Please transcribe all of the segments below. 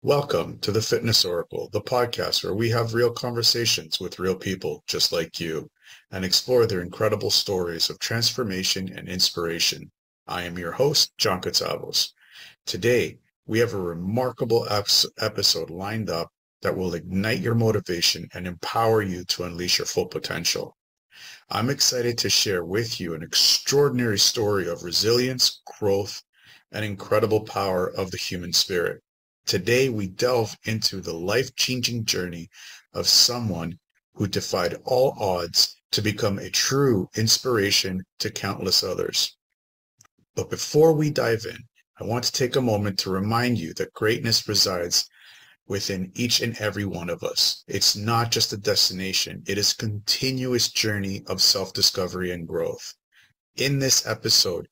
Welcome to the Fitness Oracle, the podcast where we have real conversations with real people just like you and explore their incredible stories of transformation and inspiration. I am your host, John Katsavos. Today, we have a remarkable episode lined up that will ignite your motivation and empower you to unleash your full potential. I'm excited to share with you an extraordinary story of resilience, growth, and incredible power of the human spirit. Today, we delve into the life-changing journey of someone who defied all odds to become a true inspiration to countless others. But before we dive in, I want to take a moment to remind you that greatness resides within each and every one of us. It's not just a destination. It is a continuous journey of self-discovery and growth. In this episode,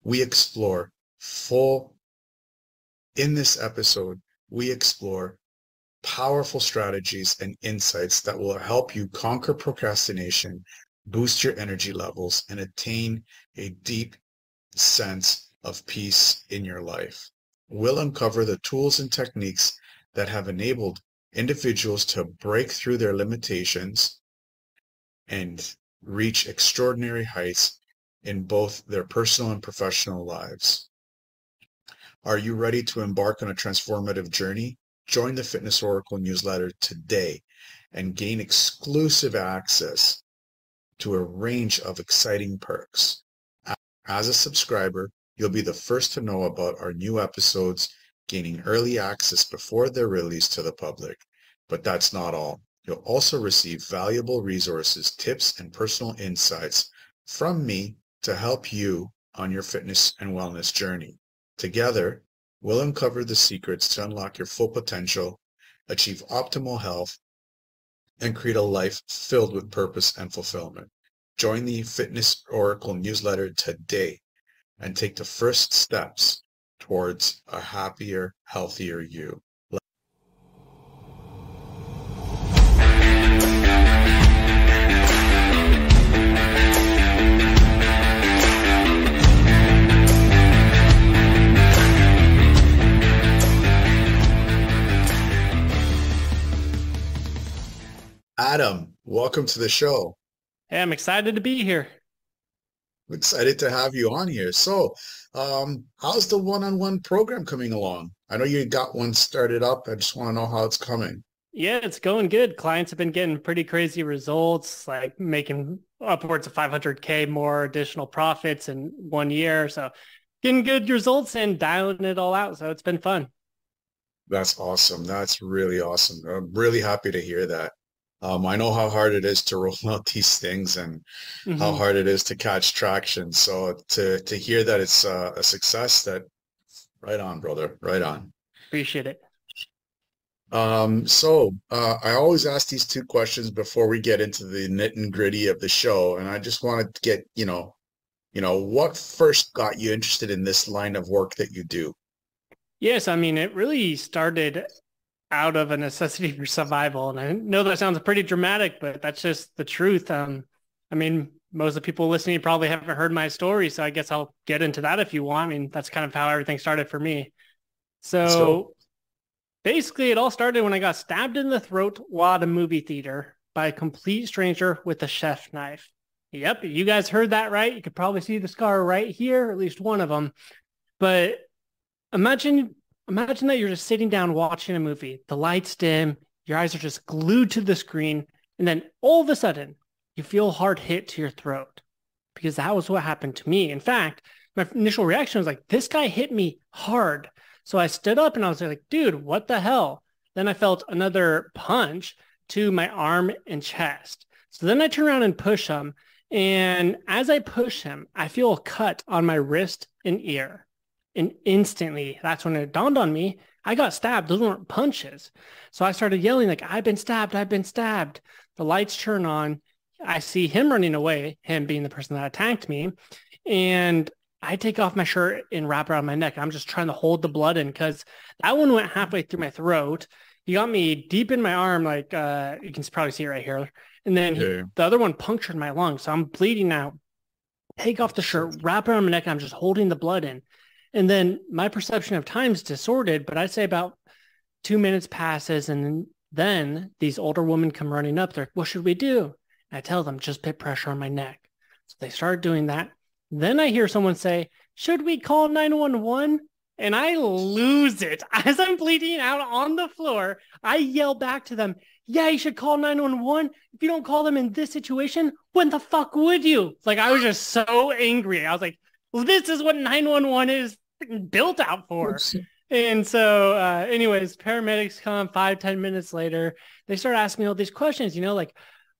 we explore powerful strategies and insights that will help you conquer procrastination, boost your energy levels, and attain a deep sense of peace in your life. We'll uncover the tools and techniques that have enabled individuals to break through their limitations and reach extraordinary heights in both their personal and professional lives. Are you ready to embark on a transformative journey? Join the Fitness Oracle newsletter today and gain exclusive access to a range of exciting perks. As a subscriber, you'll be the first to know about our new episodes, gaining early access before they're released to the public. But that's not all. You'll also receive valuable resources, tips, and personal insights from me to help you on your fitness and wellness journey. Together, we'll uncover the secrets to unlock your full potential, achieve optimal health, and create a life filled with purpose and fulfillment. Join the Fitness Oracle newsletter today and take the first steps towards a happier, healthier you. Adam, welcome to the show. Hey, I'm excited to be here. I'm excited to have you on here. So, how's the one-on-one program coming along? I know you got one started up. I just want to know how it's coming. Yeah, it's going good. Clients have been getting pretty crazy results, like making upwards of 500K more additional profits in 1 year. So getting good results and dialing it all out. So it's been fun. That's awesome. That's really awesome. I'm really happy to hear that. I know how hard it is to roll out these things and how hard it is to catch traction. So to hear that it's a success, that right on, brother, right on. Appreciate it. I always ask these two questions before we get into the nit and gritty of the show, and I just wanted to get, what first got you interested in this line of work that you do? Yes, I mean, it really started out of a necessity for survival. And I know that sounds pretty dramatic, but that's just the truth. I mean, most of the people listening probably haven't heard my story, so I guess I'll get into that if you want. I mean, that's kind of how everything started for me. So basically, it all started when I got stabbed in the throat while at a movie theater by a complete stranger with a chef knife. Yep, you guys heard that right. You could probably see the scar right here, at least one of them. But imagine that you're just sitting down watching a movie, the lights dim, your eyes are just glued to the screen, and then all of a sudden, you feel a hard hit to your throat, because that was what happened to me. In fact, my initial reaction was like, this guy hit me hard. So I stood up and I was like, dude, what the hell? Then I felt another punch to my arm and chest. So then I turn around and push him. And as I push him, I feel a cut on my wrist and ear. And instantly, that's when it dawned on me, I got stabbed. Those weren't punches. So I started yelling like, I've been stabbed. I've been stabbed. The lights turn on. I see him running away, him being the person that attacked me. And I take off my shirt and wrap it around my neck. I'm just trying to hold the blood in because that one went halfway through my throat. He got me deep in my arm, like you can probably see it right here. And then the other one punctured my lung. So I'm bleeding out. Take off the shirt, wrap it around my neck. And I'm just holding the blood in. And then my perception of time is distorted, but I'd say about 2 minutes passes, and then these older women come running up. They're like, what should we do? And I tell them, just put pressure on my neck. So they start doing that. Then I hear someone say, should we call 911? And I lose it. As I'm bleeding out on the floor, I yell back to them, yeah, you should call 911. If you don't call them in this situation, when the fuck would you? Like, I was just so angry. I was like, well, this is what 911 is built out for. And so anyways, paramedics come 5-10 minutes later. They start asking me all these questions, like,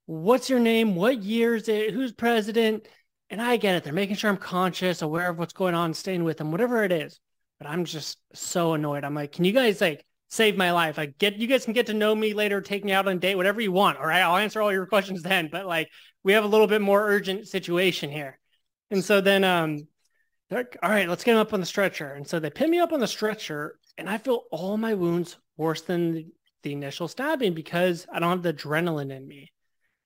what's your name? What year is it? Who's president? And I get it. They're making sure I'm conscious, aware of what's going on, staying with them, whatever it is. But I'm just so annoyed. I'm like, can you guys save my life? You guys can get to know me later, take me out on a date, whatever you want. All right. I'll answer all your questions then. But we have a little bit more urgent situation here. And so then they're like, all right, let's get him up on the stretcher. And so they pin me up on the stretcher, and I feel all my wounds worse than the initial stabbing because I don't have the adrenaline in me.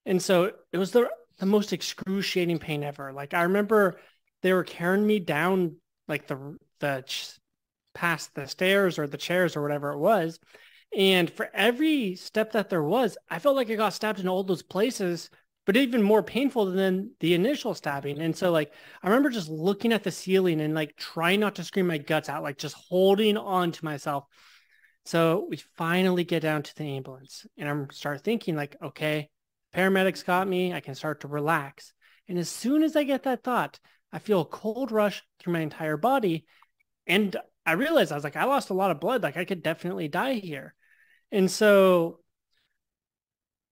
And so it was the most excruciating pain ever. I remember they were carrying me down past the stairs or the chairs or whatever it was. And for every step that there was, I felt like I got stabbed in all those places, but even more painful than the initial stabbing. And so I remember just looking at the ceiling and trying not to scream my guts out, just holding on to myself. So we finally get down to the ambulance, and I start thinking okay, paramedics got me. I can start to relax. And as soon as I get that thought, I feel a cold rush through my entire body. And I realized, I was I lost a lot of blood. I could definitely die here. And so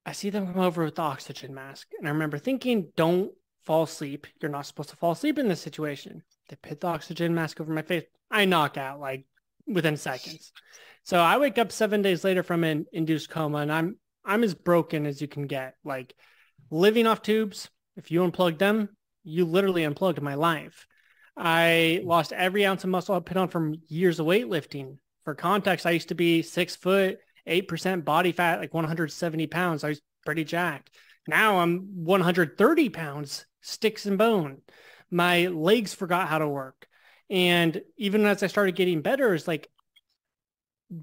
I see them come over with the oxygen mask. And I remember thinking, don't fall asleep. You're not supposed to fall asleep in this situation. They put the oxygen mask over my face. I knock out within seconds. So I wake up 7 days later from an induced coma, and I'm as broken as you can get. Living off tubes, if you unplug them, you literally unplugged my life. I lost every ounce of muscle I put on from years of weightlifting. For context, I used to be 6 foot, 8% body fat, 170 pounds. I was pretty jacked. Now I'm 130 pounds, sticks and bone. My legs forgot how to work. And even as I started getting better, it's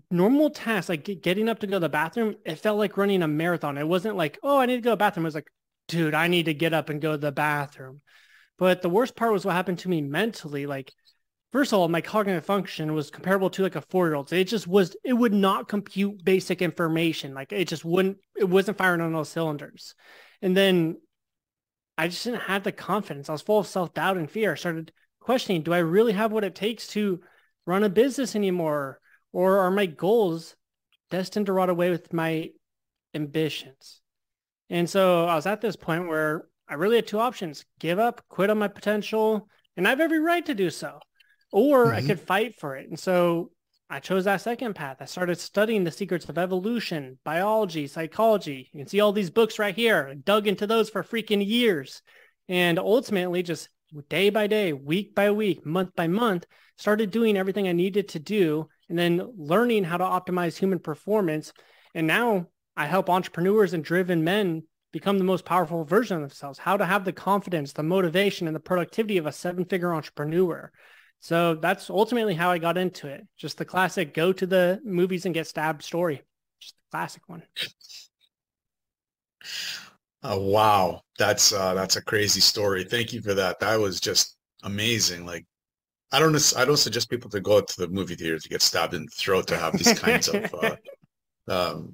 normal tasks, getting up to go to the bathroom, it felt like running a marathon. It wasn't oh, I need to go to the bathroom. It was dude, I need to get up and go to the bathroom. But the worst part was what happened to me mentally. First of all, my cognitive function was comparable to a 4-year-old. It would not compute basic information. It wasn't firing on all cylinders. And then I just didn't have the confidence. I was full of self-doubt and fear. I started questioning, do I really have what it takes to run a business anymore? Or are my goals destined to rot away with my ambitions? And so I was at this point where I really had two options: give up, quit on my potential, and I have every right to do so, or I could fight for it. And so I chose that second path. I started studying the secrets of evolution, biology, psychology. You can see all these books right here. I dug into those for freaking years. And ultimately, just day by day, week by week, month by month, started doing everything I needed to do, and then learning how to optimize human performance. And now I help entrepreneurs and driven men become the most powerful version of themselves, how to have the confidence, the motivation, and the productivity of a 7-figure entrepreneur. So that's ultimately how I got into it. Just the classic go to the movies and get stabbed story. Just the classic one. Oh, wow. That's a crazy story. Thank you for that. That was just amazing. I don't suggest people to go to the movie theater to get stabbed in the throat to have these kinds of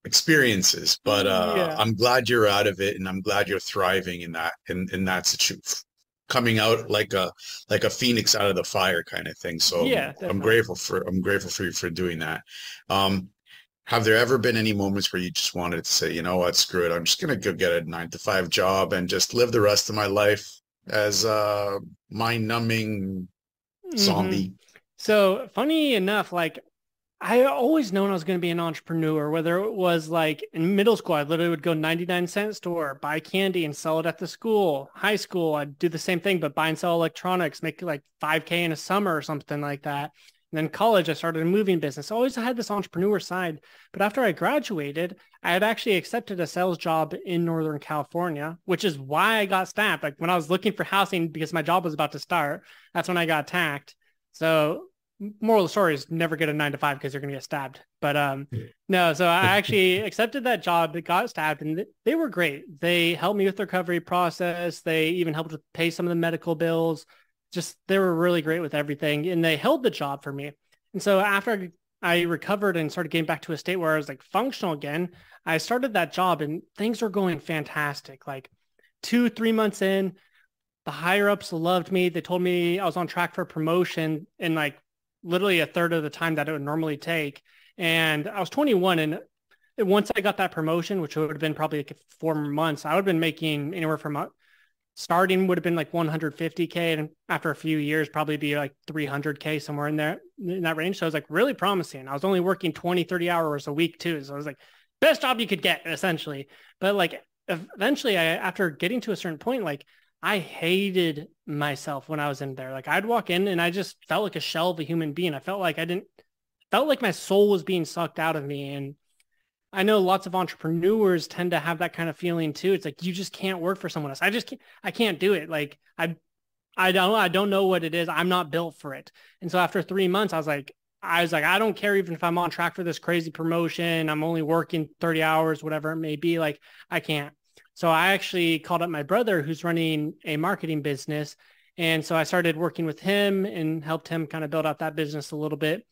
experiences, but yeah. I'm glad you're out of it, and I'm glad you're thriving in that situation, coming out like a phoenix out of the fire kind of thing. So yeah, I'm grateful for you for doing that. Have there ever been any moments where you just wanted to say, you know what, screw it, I'm just gonna go get a 9-to-5 job and just live the rest of my life as a mind-numbing zombie? So funny enough, I always known I was going to be an entrepreneur, whether it was in middle school, I literally would go 99-cent store, buy candy and sell it at the school. High school, I'd do the same thing, but buy and sell electronics, make $5K in a summer or something like that. And then college, I started a moving business. I always had this entrepreneur side. But after I graduated, I had actually accepted a sales job in Northern California, which is why I got stabbed. When I was looking for housing because my job was about to start, that's when I got attacked. So moral of the story is never get a 9 to 5 because you're going to get stabbed. But no, so I actually accepted that job, got stabbed, and they were great. They helped me with the recovery process. They even helped to pay some of the medical bills. Just, they were really great with everything, and they held the job for me. And so after I recovered and started getting back to a state where I was like functional again, I started that job and things were going fantastic. Like 2-3 months in, the higher ups loved me. They told me I was on track for promotion in like literally a third of the time that it would normally take. And I was 21, and once I got that promotion, which would have been probably like 4 months, I would have been making anywhere from starting would have been like 150K. And after a few years, probably be like 300K, somewhere in there, in that range. So it was like really promising. I was only working 20, 30 hours a week too. So I was like, best job you could get, essentially. But like eventually after getting to a certain point, like I hated myself when I was in there. Like I'd walk in and I just felt like a shell of a human being. I felt like felt like my soul was being sucked out of me. And I know lots of entrepreneurs tend to have that kind of feeling too. It's like, you just can't work for someone else. I can't do it. Like I don't know what it is. I'm not built for it. And so after 3 months, I was like, I don't care even if I'm on track for this crazy promotion. I'm only working 30 hours, whatever it may be. Like I can't. So I actually called up my brother who's running a marketing business. And so I started working with him and helped him kind of build out that business a little bit.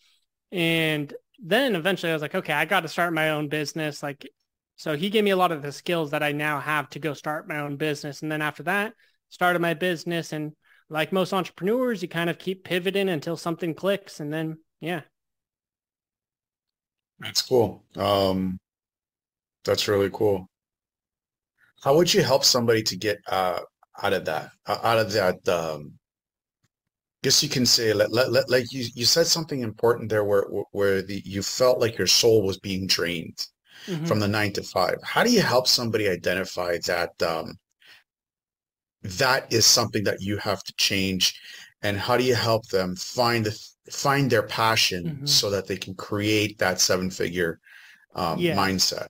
And then eventually I was like, okay, I got to start my own business. Like, so he gave me a lot of the skills that I now have to go start my own business. And then after that, started my business. And like most entrepreneurs, you kind of keep pivoting until something clicks. And then, yeah. That's cool. That's really cool. How would you help somebody to get out of that? Guess you can say, like you said something important there, where you felt like your soul was being drained from the 9 to 5. How do you help somebody identify that that is something that you have to change, and how do you help them find their passion so that they can create that 7-figure mindset?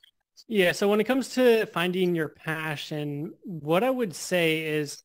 Yeah. So when it comes to finding your passion, what I would say is,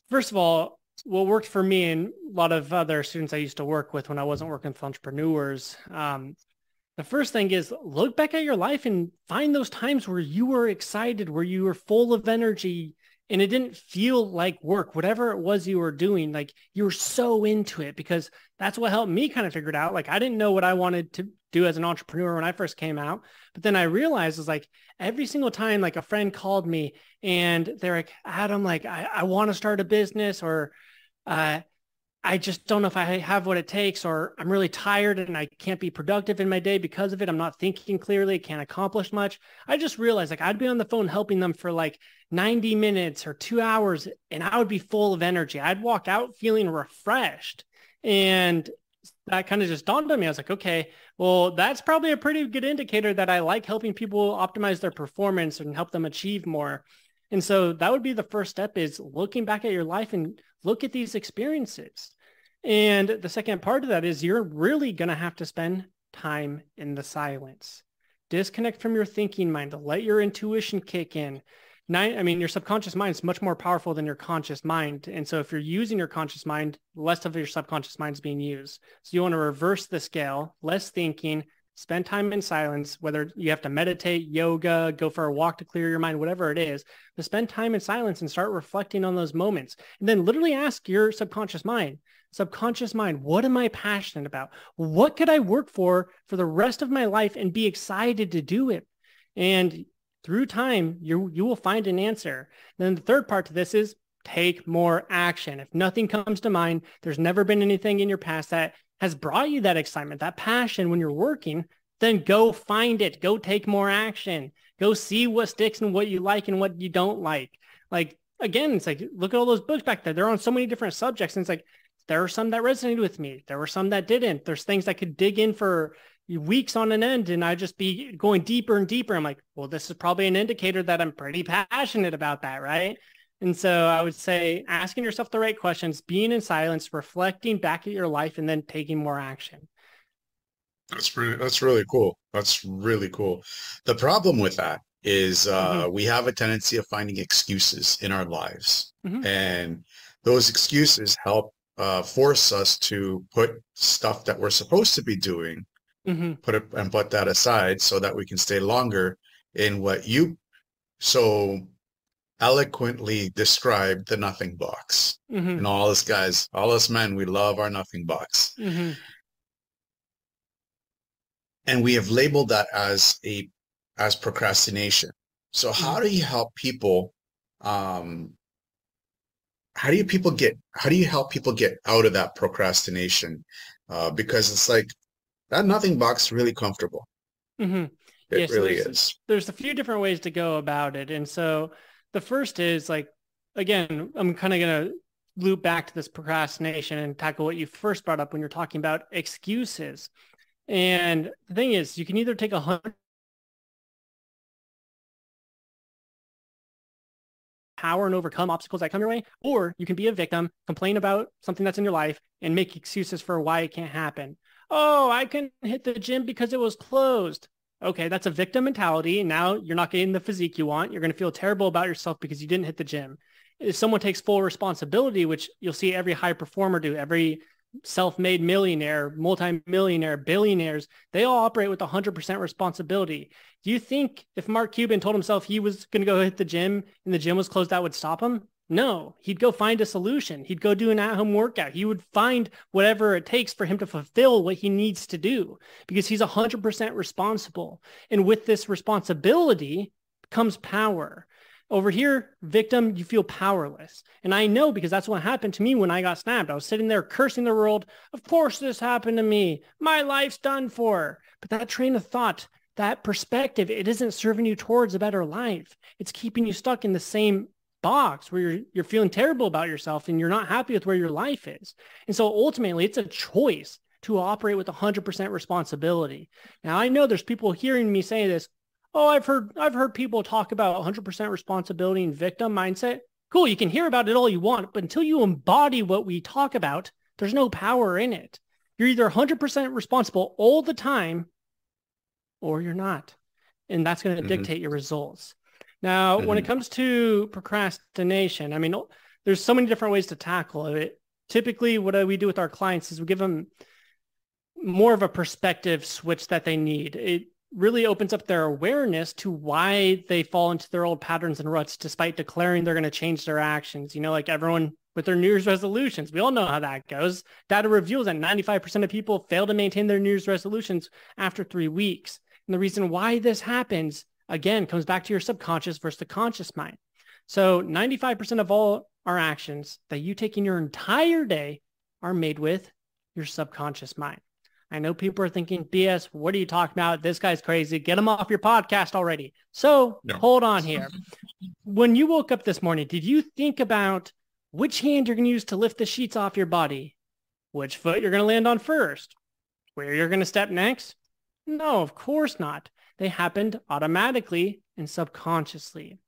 first of all, what worked for me and a lot of other students I used to work with when I wasn't working with entrepreneurs, the first thing is look back at your life and find those times where you were excited, where you were full of energy, and it didn't feel like work, whatever it was you were doing. Like you were so into it, because that's what helped me kind of figure it out. Like I didn't know what I wanted to do as an entrepreneur when I first came out. But then I realized, is like every single time like a friend called me and they're like, Adam, like I want to start a business, or I just don't know if I have what it takes, or I'm really tired and I can't be productive in my day because of it. I'm not thinking clearly, can't accomplish much. I just realized like I'd be on the phone helping them for like 90 minutes or 2 hours, and I would be full of energy. I'd walk out feeling refreshed. And that kind of just dawned on me. I was like, okay, well, that's probably a pretty good indicator that I like helping people optimize their performance and help them achieve more. And so that would be the first step, is looking back at your life and look at these experiences. And the second part of that is you're really going to have to spend time in the silence. Disconnect from your thinking mind, let your intuition kick in. Your subconscious mind is much more powerful than your conscious mind. And so if you're using your conscious mind, less of your subconscious mind is being used. So you want to reverse the scale, less thinking, spend time in silence, whether you have to meditate, yoga, go for a walk to clear your mind, whatever it is, but spend time in silence and start reflecting on those moments. And then literally ask your subconscious mind, what am I passionate about? What could I work for the rest of my life and be excited to do it? And through time, you will find an answer. And then the third part to this is take more action. If nothing comes to mind, there's never been anything in your past that has brought you that excitement, that passion when you're working, then go find it. Go take more action. Go see what sticks and what you like and what you don't like. Like, again, it's like, look at all those books back there. They're on so many different subjects. And it's like, there were some that resonated with me. There were some that didn't. There's things I could dig in for weeks on an end, and I'd just be going deeper and deeper. I'm like, well, this is probably an indicator that I'm pretty passionate about that, right? And so I would say asking yourself the right questions, being in silence, reflecting back at your life, and then taking more action. That's really cool. That's really cool. The problem with that is we have a tendency of finding excuses in our lives, and those excuses help force us to put stuff that we're supposed to be doing, put that aside so that we can stay longer in what you so eloquently described, the nothing box. And all us guys, all us men, we love our nothing box. And we have labeled that as procrastination. So how do you help people how do you help people get out of that procrastination? Because it's like that nothing box really comfortable. It really is. There's a few different ways to go about it. And so the first is like, again, I'm kind of going to loop back to this procrastination and tackle what you first brought up when you're talking about excuses. And the thing is, you can either take 100 power and overcome obstacles that come your way, or you can be a victim, complain about something that's in your life, and make excuses for why it can't happen. Oh, I couldn't hit the gym because it was closed. Okay, that's a victim mentality. Now you're not getting the physique you want. You're going to feel terrible about yourself because you didn't hit the gym. If someone takes full responsibility, which you'll see every high performer do, every self-made millionaire, multi-millionaire, billionaires, they all operate with 100% responsibility. Do you think if Mark Cuban told himself he was going to go hit the gym and the gym was closed, that would stop him? No, he'd go find a solution. He'd go do an at-home workout. He would find whatever it takes for him to fulfill what he needs to do because he's 100% responsible. And with this responsibility comes power. Over here, victim, you feel powerless. And I know because that's what happened to me when I got snapped. I was sitting there cursing the world. Of course this happened to me. My life's done for. But that train of thought, that perspective, it isn't serving you towards a better life. It's keeping you stuck in the same box where you're feeling terrible about yourself and you're not happy with where your life is. And so ultimately, it's a choice to operate with 100% responsibility. Now, I know there's people hearing me say this. Oh, I've heard people talk about 100% responsibility and victim mindset. Cool, you can hear about it all you want, but until you embody what we talk about, there's no power in it. You're either 100% responsible all the time or you're not. And that's going to dictate your results. Now, when it comes to procrastination, I mean, there's so many different ways to tackle it. Typically, what we do with our clients is we give them more of a perspective switch that they need. It really opens up their awareness to why they fall into their old patterns and ruts despite declaring they're going to change their actions. You know, like everyone with their New Year's resolutions, we all know how that goes. Data reveals that 95% of people fail to maintain their New Year's resolutions after 3 weeks. And the reason why this happens, again, comes back to your subconscious versus the conscious mind. So 95% of all our actions that you take in your entire day are made with your subconscious mind. I know people are thinking, BS, what are you talking about? This guy's crazy. Get him off your podcast already. So Hold on here. When you woke up this morning, did you think about which hand you're going to use to lift the sheets off your body? Which foot you're going to land on first? Where you're going to step next? No, of course not. They happened automatically and subconsciously.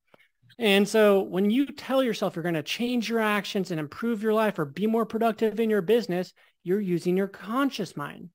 And so when you tell yourself you're going to change your actions and improve your life or be more productive in your business, you're using your conscious mind.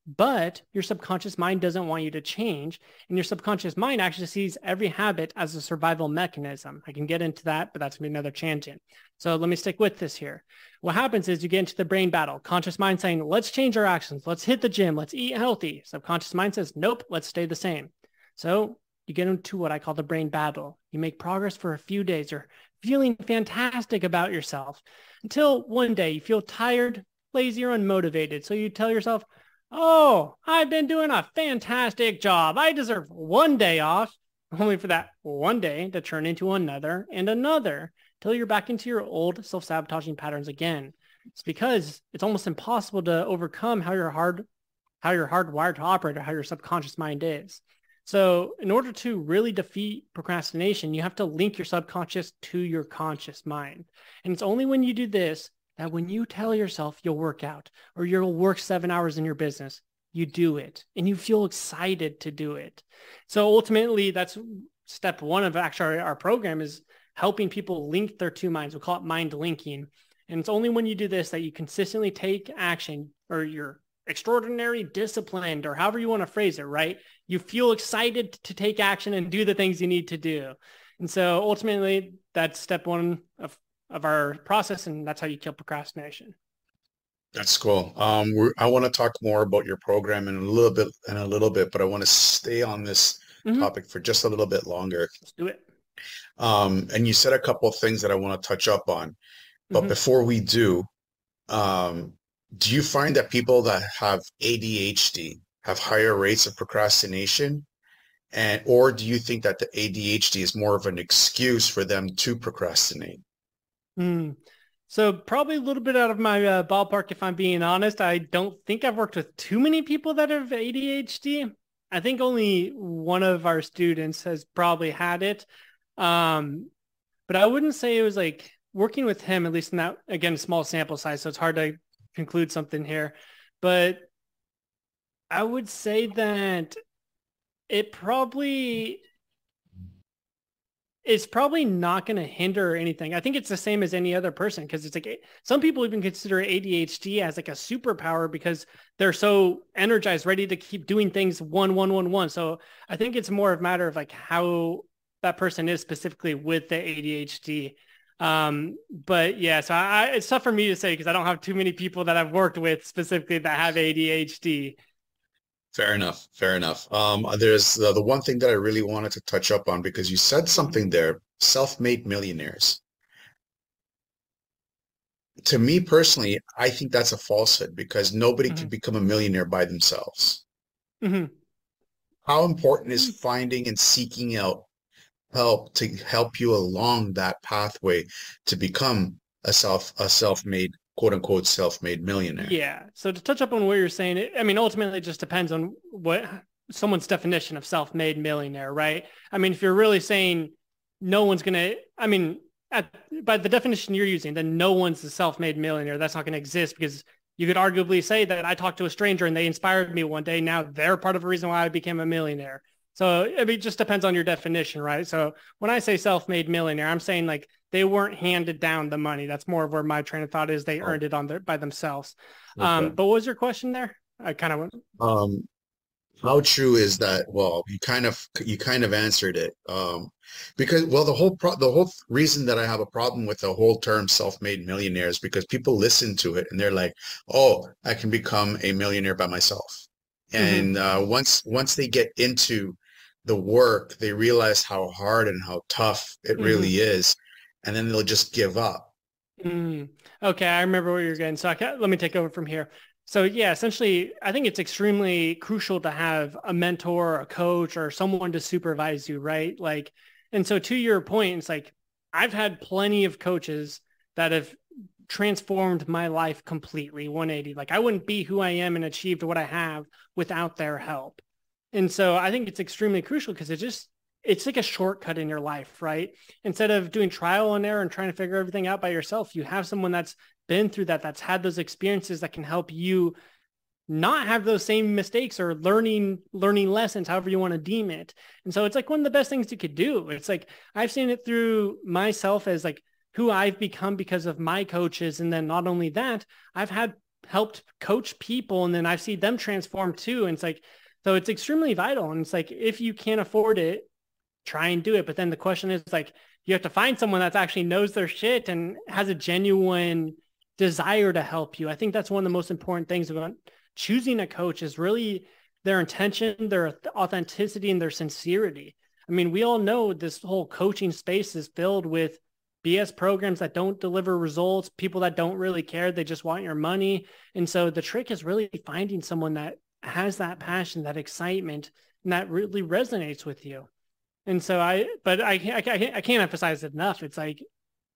But your subconscious mind doesn't want you to change. And your subconscious mind actually sees every habit as a survival mechanism. I can get into that, but that's going to be another tangent. So let me stick with this here. What happens is you get into the brain battle. Conscious mind saying, let's change our actions. Let's hit the gym. Let's eat healthy. Subconscious mind says, nope, let's stay the same. So you get into what I call the brain battle. You make progress for a few days. You're feeling fantastic about yourself until one day you feel tired, lazy, or unmotivated. So you tell yourself, oh, I've been doing a fantastic job. I deserve one day off, only for that one day to turn into another and another till you're back into your old self-sabotaging patterns again. It's because it's almost impossible to overcome how you're hardwired to operate or how your subconscious mind is. So in order to really defeat procrastination, you have to link your subconscious to your conscious mind. And it's only when you do this that when you tell yourself you'll work out or you'll work 7 hours in your business, you do it and you feel excited to do it. So ultimately, that's step one of actually our program is helping people link their two minds. We call it mind linking. And it's only when you do this that you consistently take action or you're extraordinary disciplined or however you want to phrase it, right? You feel excited to take action and do the things you need to do. And so ultimately, that's step one of our process, and that's how you kill procrastination. That's cool. I want to talk more about your program in a little bit, but I want to stay on this Hmm. topic for just a little bit longer. Let's do it. And you said a couple of things that I want to touch up on. But Hmm. before we um, do you find that people that have ADHD have higher rates of procrastination? And or do you think that the ADHD is more of an excuse for them to procrastinate? Mm. So probably a little bit out of my ballpark, if I'm being honest. I don't think I've worked with too many people that have ADHD. I think only one of our students has probably had it. Um, but I wouldn't say it was like working with him, at least in that, again, small sample size. So it's hard to conclude something here. But I would say that it probably it's probably not going to hinder anything. I think it's the same as any other person because it's like some people even consider ADHD as like a superpower because they're so energized, ready to keep doing things one. So I think it's more of a matter of like how that person is specifically with the ADHD. But yeah, so it's tough for me to say because I don't have too many people that I've worked with specifically that have ADHD. Fair enough. Fair enough. There's the one thing that I really wanted to touch up on because you said Mhm. something there, self-made millionaires. To me personally, I think that's a falsehood because nobody can Mhm. become a millionaire by themselves. Mhm. How important is finding and seeking out help to help you along that pathway to become a self-made, quote unquote, self-made millionaire? Yeah. So to touch up on what you're saying, I mean, ultimately it just depends on what someone's definition of self-made millionaire, right? I mean, if you're really saying no one's going to, I mean, by the definition you're using, then no one's a self-made millionaire. That's not going to exist because you could arguably say that I talked to a stranger and they inspired me one day. Now they're part of the reason why I became a millionaire. So I mean, it just depends on your definition, right? So when I say self-made millionaire, I'm saying like they weren't handed down the money. That's more of where my train of thought is. They Oh, earned it on their by themselves. okay. But what was your question there? I kind of went. Um, how true is that? Well, you kind of answered it. Because well, the whole reason that I have a problem with the whole term self-made millionaire is because people listen to it and they're like, "Oh, I can become a millionaire by myself." Mm-hmm, And once they get into the work, they realize how hard and how tough it mm-hmm. really is, and then they'll just give up. Mm. Okay, I remember what you're getting. So let me take over from here. So yeah, essentially, I think it's extremely crucial to have a mentor, a coach, or someone to supervise you, right? Like, and so to your point, it's like I've had plenty of coaches that have transformed my life completely 180. Like I wouldn't be who I am and achieved what I have without their help. And so I think it's extremely crucial because it's like a shortcut in your life, right? Instead of doing trial and error and trying to figure everything out by yourself, you have someone that's been through that, that's had those experiences that can help you not have those same mistakes or learning lessons, however you want to deem it. And so it's like one of the best things you could do. It's like I've seen it through myself as like who I've become because of my coaches. And then not only that, I've had helped coach people and then I've seen them transform too. And it's like, so it's extremely vital. And it's like, if you can't afford it, try and do it. But then the question is like, you have to find someone that actually knows their shit and has a genuine desire to help you. I think that's one of the most important things about choosing a coach is really their intention, their authenticity, and their sincerity. I mean, we all know this whole coaching space is filled with BS programs that don't deliver results, people that don't really care. They just want your money. And so the trick is really finding someone that has that passion, that excitement, and that really resonates with you. And so I can't emphasize it enough. It's like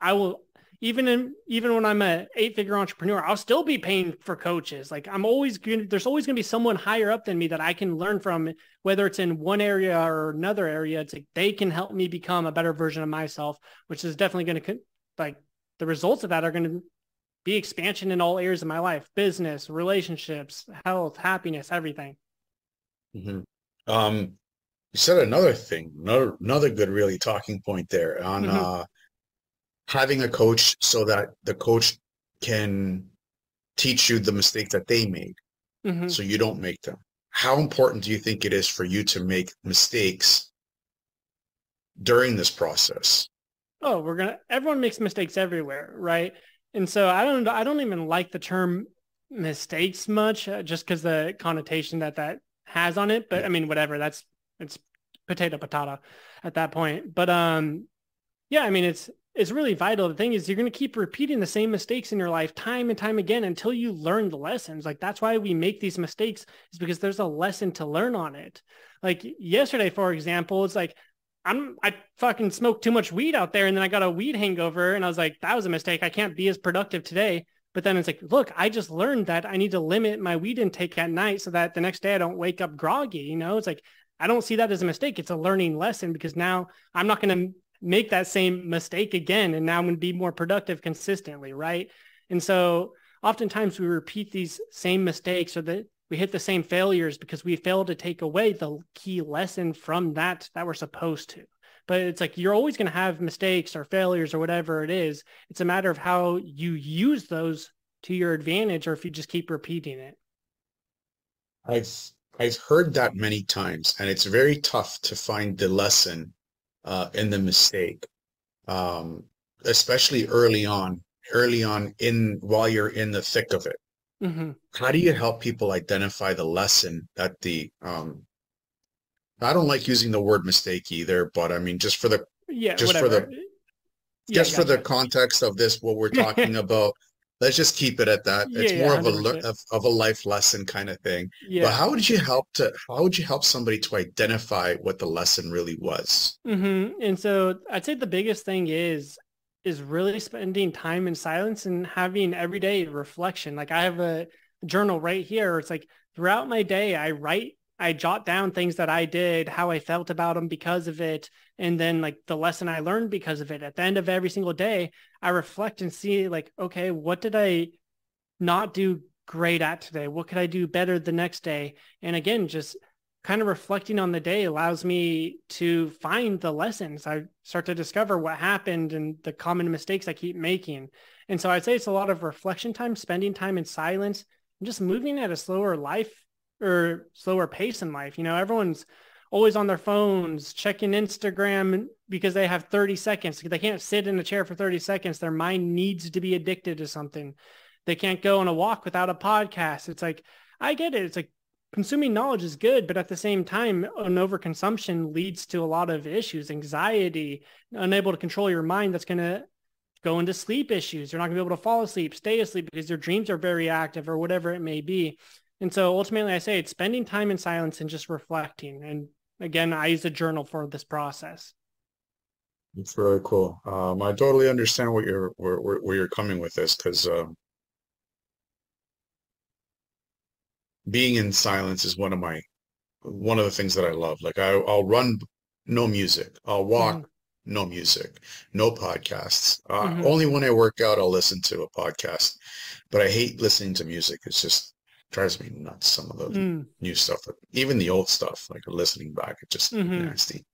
I will even when I'm a 8-figure entrepreneur, I'll still be paying for coaches. Like there's always going to be someone higher up than me that I can learn from, whether it's in one area or another area. It's like they can help me become a better version of myself, which is definitely going to like the results of that are going to be expansion in all areas of my life, business, relationships, health, happiness, everything. Mhm. Um, you said another thing, another good really talking point there on Mm-hmm, having a coach so that the coach can teach you the mistakes that they made mm-hmm. so you don't make them. How important do you think it is for you to make mistakes during this process? Oh, everyone makes mistakes everywhere, right? And so I don't even like the term. mistakes much, just because the connotation that has on it. But Yeah. I mean, whatever. It's potato at that point. But yeah, I mean, it's really vital. The thing is, you're going to keep repeating the same mistakes in your life time and time again until you learn the lessons. Like, that's why we make these mistakes, is because there's a lesson to learn on it. Like yesterday, for example, it's like, I fucking smoked too much weed out there, and then I got a weed hangover, and I was like, that was a mistake. I can't be as productive today. But then it's like, look, I just learned that I need to limit my weed intake at night so that the next day I don't wake up groggy. You know, it's like, I don't see that as a mistake. It's a learning lesson, because now I'm not going to make that same mistake again. And now I'm going to be more productive consistently. Right. And so oftentimes we repeat these same mistakes, or that we hit the same failures, because we fail to take away the key lesson from that we're supposed to. But it's like, you're always going to have mistakes or failures or whatever it is. It's a matter of how you use those to your advantage, or if you just keep repeating it. I've heard that many times, and it's very tough to find the lesson in the mistake, especially early on while you're in the thick of it. Mm-hmm. How do you help people identify the lesson that I don't like using the word mistake either, but I mean, just for the context of this, what we're talking about, let's just keep it at that. It's more of a life lesson kind of thing. Yeah. But how would you help somebody to identify what the lesson really was? Mm-hmm. And so I'd say the biggest thing is really spending time in silence and having everyday reflection. Like, I have a journal right here. It's like, throughout my day, I jot down things that I did, how I felt about them because of it, and then like the lesson I learned because of it. At the end of every single day, I reflect and see like, okay, what did I not do great at today? What could I do better the next day? And again, just kind of reflecting on the day allows me to find the lessons. I start to discover what happened and the common mistakes I keep making. And so I'd say it's a lot of reflection time, spending time in silence, and just moving at a slower pace in life. You know, everyone's always on their phones, checking Instagram because they have 30 seconds. They can't sit in a chair for 30 seconds. Their mind needs to be addicted to something. They can't go on a walk without a podcast. It's like, I get it. It's like, consuming knowledge is good, but at the same time, an overconsumption leads to a lot of issues, anxiety, unable to control your mind. That's going to go into sleep issues. You're not going to be able to fall asleep, stay asleep, because your dreams are very active, or whatever it may be. And so ultimately I say it's spending time in silence and just reflecting. And again, I use a journal for this process. It's really cool. I totally understand where you're coming with this, because being in silence is one of the things that I love. Like, I'll run, no music. I'll walk, no music, no podcasts. Only when I work out, I'll listen to a podcast. But I hate listening to music. It's just drives me nuts. Some of the new stuff, even the old stuff, like listening back, it's just nasty.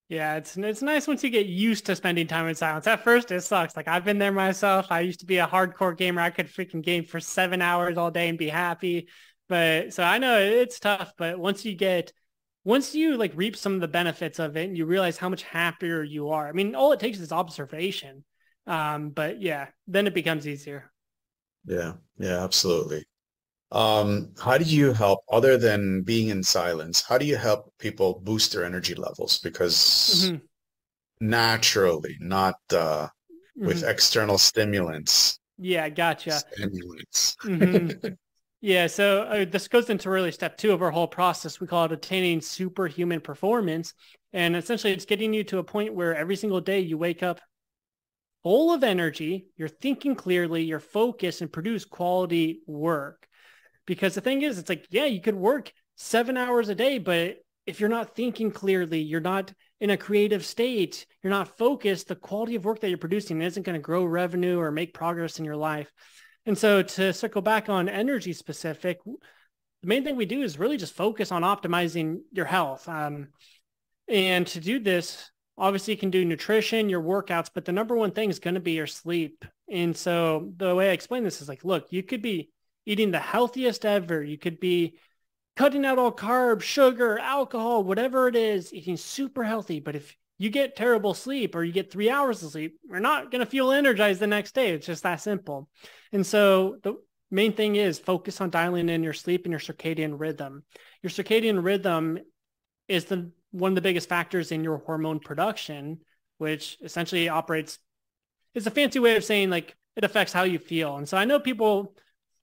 Yeah, it's nice once you get used to spending time in silence. At first, it sucks. Like, I've been there myself. I used to be a hardcore gamer. I could freaking game for 7 hours all day and be happy. But so I know it's tough. But once you like reap some of the benefits of it, and you realize how much happier you are. I mean, all it takes is observation. But yeah, then it becomes easier. Yeah, absolutely. How do you help, other than being in silence, how do you help people boost their energy levels? Because naturally, not with external stimulants. Yeah, gotcha. Stimulants. Yeah, so this goes into really step 2 of our whole process. We call it attaining superhuman performance. And essentially, it's getting you to a point where every single day you wake up full of energy, you're thinking clearly, you're focused, and produce quality work. Because the thing is, it's like, yeah, you could work 7 hours a day, but if you're not thinking clearly, you're not in a creative state, you're not focused, the quality of work that you're producing isn't going to grow revenue or make progress in your life. And so to circle back on energy specific, the main thing we do is really just focus on optimizing your health. And to do this, obviously you can do nutrition, your workouts, but the number one thing is going to be your sleep. And so the way I explain this is like, look, you could be eating the healthiest ever. You could be cutting out all carbs, sugar, alcohol, whatever it is, eating super healthy. But if you get terrible sleep, or you get 3 hours of sleep, you're not going to feel energized the next day. It's just that simple. And so main thing is focus on dialing in your sleep and your circadian rhythm. Your circadian rhythm is one of the biggest factors in your hormone production, which essentially it's a fancy way of saying like it affects how you feel. And so I know people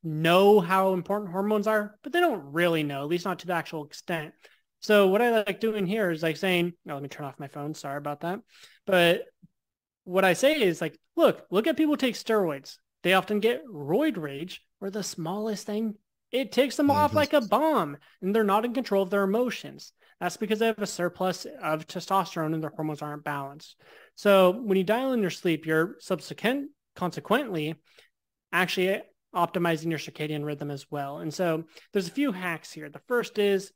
know how important hormones are, but they don't really know, at least not to the actual extent. So what I like doing here is like saying, oh, let me turn off my phone. Sorry about that. But what I say is like, look at people who take steroids. They often get roid rage, or the smallest thing, it takes them off like a bomb, and they're not in control of their emotions. That's because they have a surplus of testosterone and their hormones aren't balanced. So when you dial in your sleep, you're consequently actually optimizing your circadian rhythm as well. And so there's a few hacks here. The first is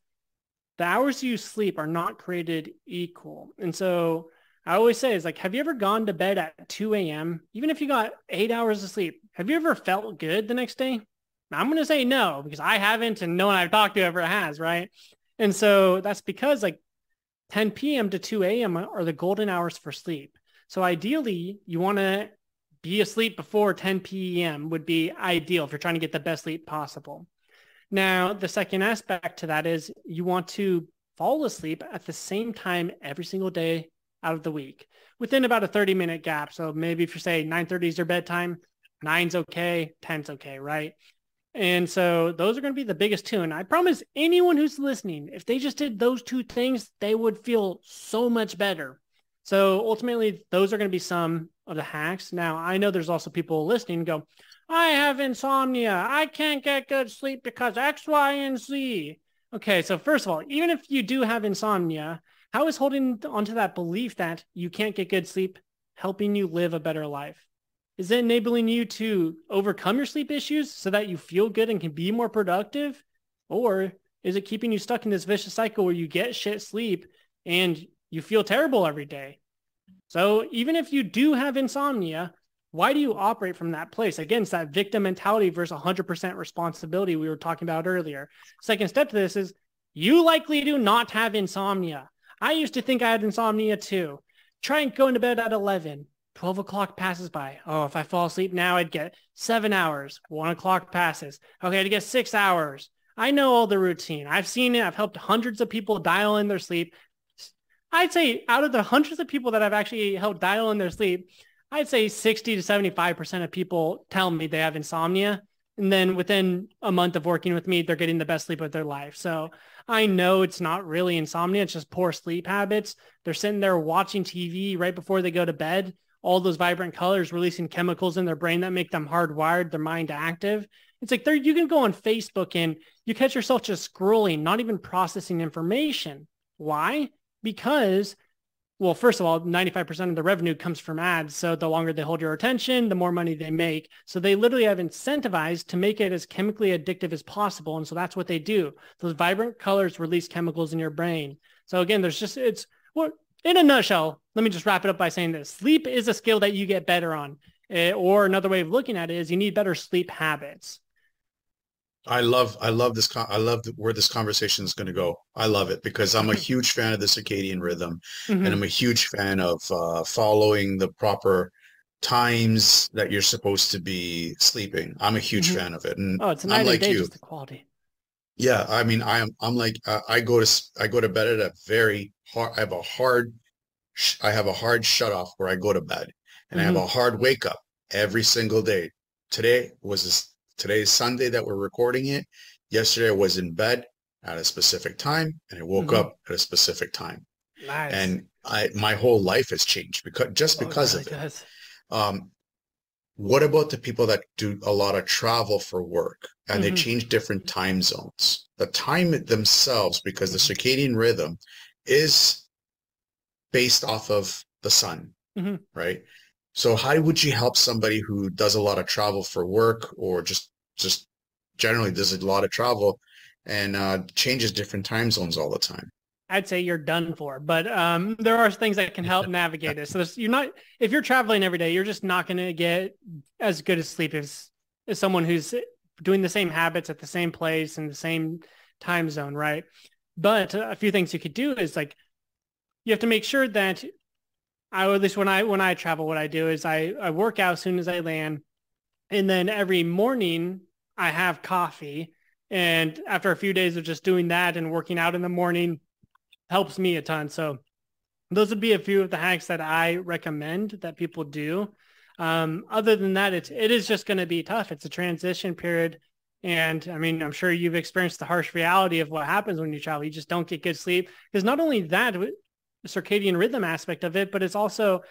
the hours you sleep are not created equal. And so I always say is like, have you ever gone to bed at 2 a.m.? Even if you got 8 hours of sleep, have you ever felt good the next day? I'm going to say no, because I haven't, and no one I've talked to ever has, right? And so that's because like 10 p.m. to 2 a.m. are the golden hours for sleep. So ideally, you want to be asleep before 10 p.m. would be ideal if you're trying to get the best sleep possible. Now, the second aspect to that is you want to fall asleep at the same time every single day out of the week within about a 30-minute gap. So maybe if you say 9:30 is your bedtime, 9's okay, 10's okay, right? And so those are going to be the biggest two. And I promise anyone who's listening, if they just did those two things, they would feel so much better. So ultimately, those are going to be some of the hacks. Now, I know there's also people listening and go, I have insomnia. I can't get good sleep because X, Y, and Z. Okay, so first of all, even if you do have insomnia, how is holding onto that belief that you can't get good sleep helping you live a better life? Is it enabling you to overcome your sleep issues so that you feel good and can be more productive? Or is it keeping you stuck in this vicious cycle where you get shit sleep and you feel terrible every day? So even if you do have insomnia, why do you operate from that place? Again, it's that victim mentality versus 100% responsibility we were talking about earlier. Second step to this is you likely do not have insomnia. I used to think I had insomnia too. Try and go to bed at 11. 12 o'clock passes by. Oh, if I fall asleep now, I'd get 7 hours. 1 o'clock passes. Okay, I'd get 6 hours. I know all the routine. I've seen it. I've helped hundreds of people dial in their sleep. I'd say out of the hundreds of people that I've actually helped dial in their sleep, I'd say 60 to 75% of people tell me they have insomnia. And then within a month of working with me, they're getting the best sleep of their life. So I know it's not really insomnia. It's just poor sleep habits. They're sitting there watching TV right before they go to bed. All those vibrant colors releasing chemicals in their brain that make them hardwired, their mind active. It's like you can go on Facebook and you catch yourself just scrolling, not even processing information. Why? Because, well, first of all, 95% of the revenue comes from ads. So the longer they hold your attention, the more money they make. So they literally have incentivized to make it as chemically addictive as possible. And so that's what they do. Those vibrant colors release chemicals in your brain. So again, in a nutshell, let me just wrap it up by saying this. Sleep is a skill that you get better on. Or another way of looking at it is you need better sleep habits. I love this. I love where this conversation is going to go. I love it because I'm a huge fan of the circadian rhythm, and I'm a huge fan of following the proper times that you're supposed to be sleeping. I'm a huge fan of it, and it's a night and day, just the quality. Yeah, I mean, I'm like I go to bed at a very hard. I have a hard shut off where I go to bed, and I have a hard wake up every single day. Today's Sunday that we're recording it. Yesterday I was in bed at a specific time and I woke up at a specific time. Nice. And my whole life has changed because of it. What about the people that do a lot of travel for work and they change different time zones? The time themselves, because the circadian rhythm is based off of the sun, right? So how would you help somebody who does a lot of travel for work or just generally does a lot of travel and changes different time zones all the time? I'd say you're done for, but there are things that can help navigate it. So if you're traveling every day, you're just not going to get as good as sleep as someone who's doing the same habits at the same place in the same time zone, right? But a few things you could do is like, you have to make sure that at least when I travel, what I do is I work out as soon as I land. And then every morning I have coffee. And after a few days of just doing that and working out in the morning helps me a ton. So those would be a few of the hacks that I recommend that people do. Other than that, it is just going to be tough. It's a transition period. And I mean, I'm sure you've experienced the harsh reality of what happens when you travel. You just don't get good sleep. Because not only that, the circadian rhythm aspect of it, but it's also,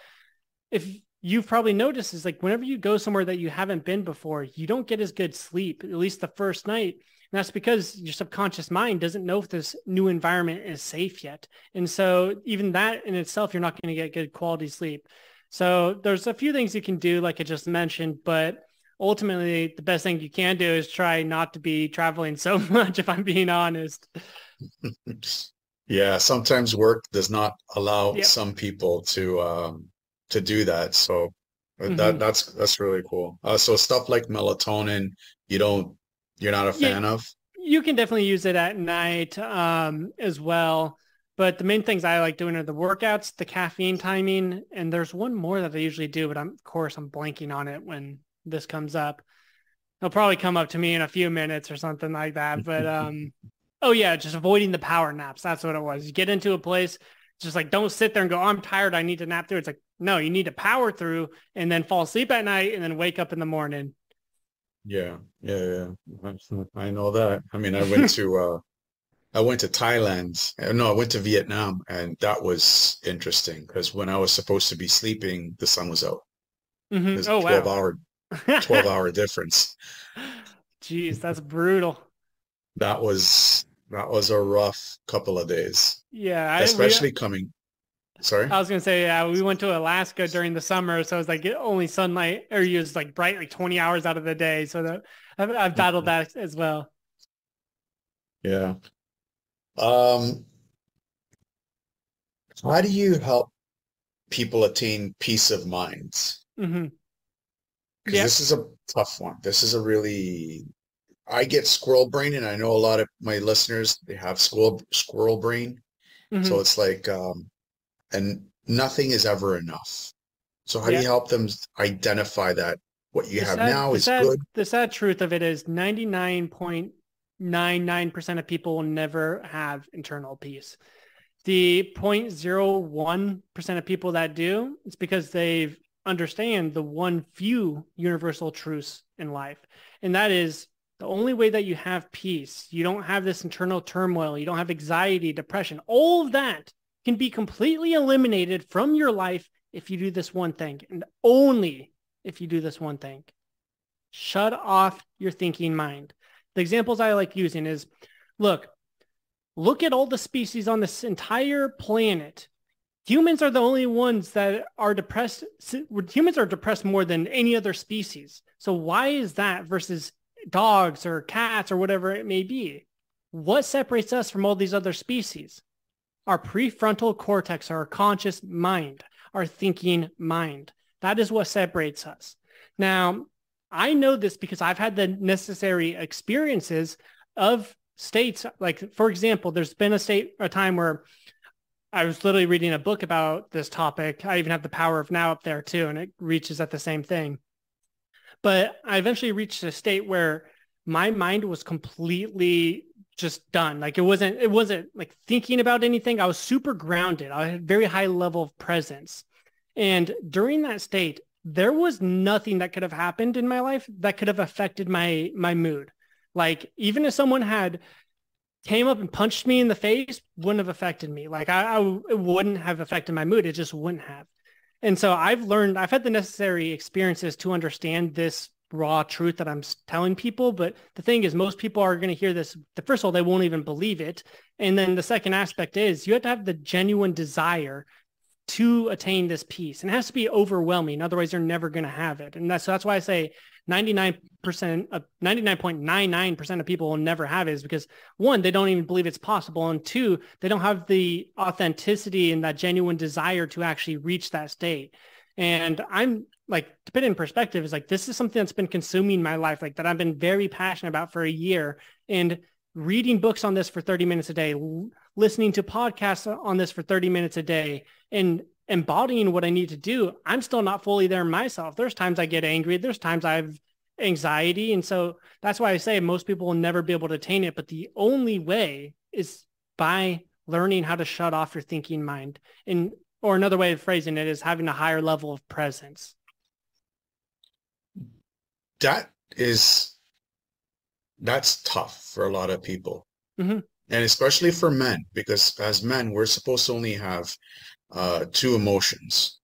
if you've probably noticed, is like whenever you go somewhere that you haven't been before, you don't get as good sleep, at least the first night. And that's because your subconscious mind doesn't know if this new environment is safe yet. And so even that in itself, you're not going to get good quality sleep. So there's a few things you can do, like I just mentioned, but ultimately the best thing you can do is try not to be traveling so much, if I'm being honest. Yeah, sometimes work does not allow some people to do that. So that's really cool. So stuff like melatonin, you're not a fan of? You can definitely use it at night as well. But the main things I like doing are the workouts, the caffeine timing, and there's one more that I usually do, but of course I'm blanking on it when this comes up. It'll probably come up to me in a few minutes or something like that. But oh yeah, just avoiding the power naps. That's what it was. You get into a place, just like don't sit there and go, oh, I'm tired, I need to nap through. It's like, no, you need to power through and then fall asleep at night and then wake up in the morning. Yeah. I know that. I mean, I went to Thailand. No, I went to Vietnam, and that was interesting because when I was supposed to be sleeping, the sun was out. There's a 12-hour difference. Jeez, that's brutal. That was a rough couple of days. Yeah, especially coming. Sorry, I was gonna say, we went to Alaska during the summer, so it was like only sunlight or used like bright like 20 hours out of the day. So that I've battled that as well. Yeah. How do you help people attain peace of mind? Because this is a tough one. This is I get squirrel brain, and I know a lot of my listeners, they have squirrel brain. So it's like, and nothing is ever enough. So how do you help them identify that what you have now is good? The sad truth of it is 99.99% of people will never have internal peace. The 0.01% of people that do, it's because they understand the few universal truths in life. And that is the only way that you have peace. You don't have this internal turmoil. You don't have anxiety, depression. All of that can be completely eliminated from your life if you do this one thing, and only if you do this one thing. Shut off your thinking mind. The examples I like using is, look at all the species on this entire planet. Humans are the only ones that are depressed. Humans are depressed more than any other species. So why is that versus dogs or cats or whatever it may be? What separates us from all these other species? Our prefrontal cortex, our conscious mind, our thinking mind. That is what separates us. Now, I know this because I've had the necessary experiences of states. Like, for example, there's been a time where I was literally reading a book about this topic. I even have the Power of Now up there too, and it reaches at the same thing. But I eventually reached a state where my mind was completely just done. Like it wasn't like thinking about anything. I was super grounded. I had a very high level of presence. And during that state, there was nothing that could have happened in my life that could have affected my mood. Like even if someone had came up and punched me in the face, wouldn't have affected me. Like it wouldn't have affected my mood. It just wouldn't have. And so I've had the necessary experiences to understand this raw truth that I'm telling people. But the thing is, most people are going to hear this. First of all, they won't even believe it. And then the second aspect is you have to have the genuine desire to attain this peace. And it has to be overwhelming. Otherwise, you're never going to have it. And that's why I say 99.99% of people will never have it, is because one, they don't even believe it's possible. And two, they don't have the authenticity and that genuine desire to actually reach that state. And I'm like, to put it in perspective, is like, this is something that's been consuming my life, like that I've been very passionate about for a year, and reading books on this for 30 minutes a day, listening to podcasts on this for 30 minutes a day, and embodying what I need to do. I'm still not fully there myself. There's times I get angry. There's times I've anxiety. And so that's why I say most people will never be able to attain it. But the only way is by learning how to shut off your thinking mind. And, or another way of phrasing it is having a higher level of presence. That's tough for a lot of people. Mm-hmm. And especially for men, because as men, we're supposed to only have two emotions,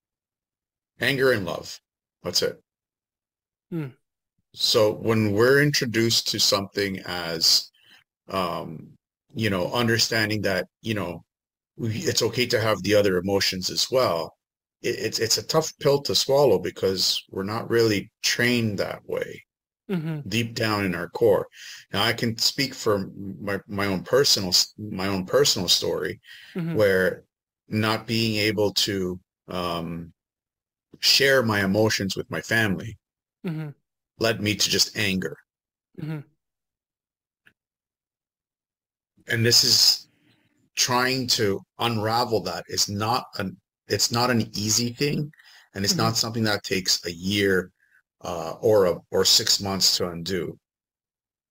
anger and love. That's it. Mm. So when we're introduced to something as, understanding that, it's okay to have the other emotions as well, it's a tough pill to swallow because we're not really trained that way. Mm-hmm. Deep down in our core. Now I can speak for my own personal story, Mm-hmm. where not being able to share my emotions with my family Mm-hmm. led me to just anger. Mm-hmm. And this is trying to unravel that. It's not an easy thing, and it's Mm-hmm. not something that takes a year or 6 months to undo.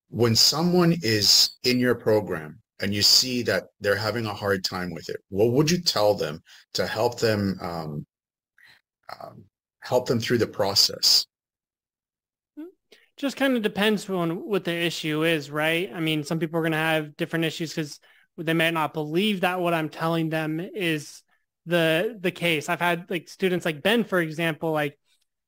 When someone is in your program and you see that they're having a hard time with it, what would you tell them to help them through the process? Just kind of depends on what the issue is, right? I mean, some people are going to have different issues because they may not believe that what I'm telling them is the case. I've had like students like Ben, for example, like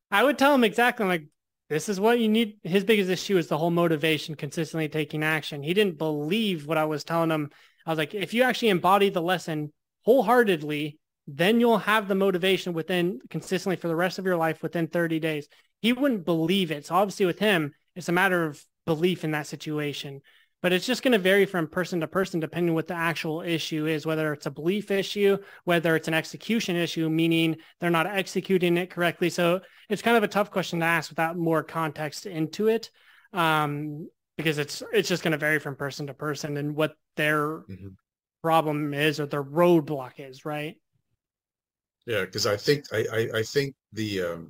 I would tell him exactly like, this is what you need. His biggest issue is the whole motivation, consistently taking action. He didn't believe what I was telling him. I was like, if you actually embody the lesson wholeheartedly, then you'll have the motivation within consistently for the rest of your life within 30 days. He wouldn't believe it. So obviously with him, it's a matter of belief in that situation. But it's just going to vary from person to person, depending on what the actual issue is, whether it's a belief issue, whether it's an execution issue, meaning they're not executing it correctly. So it's kind of a tough question to ask without more context into it, because it's just going to vary from person to person and what their problem is or their roadblock is, right? Yeah, because I think the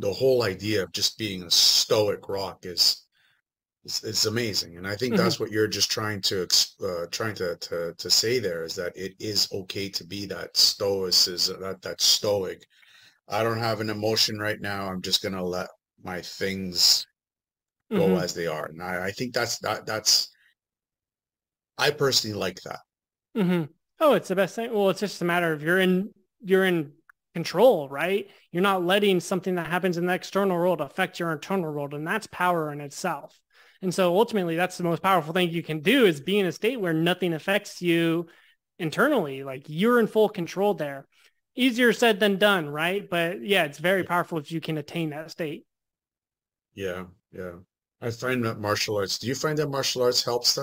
whole idea of just being a stoic rock is amazing, and I think that's what you're just trying to say there, is that it is okay to be that stoicism, that stoic. I don't have an emotion right now. I'm just gonna let my things go as they are, and I think that's I personally like that. Oh, it's the best thing. Well, it's just a matter of you're in control, right? You're not letting something that happens in the external world affect your internal world, and that's power in itself. And so ultimately, that's the most powerful thing you can do, is be in a state where nothing affects you internally. Like you're in full control there. Easier said than done, right? But yeah, it's very powerful if you can attain that state. Yeah, yeah. I find that martial arts. Do you find that martial arts helps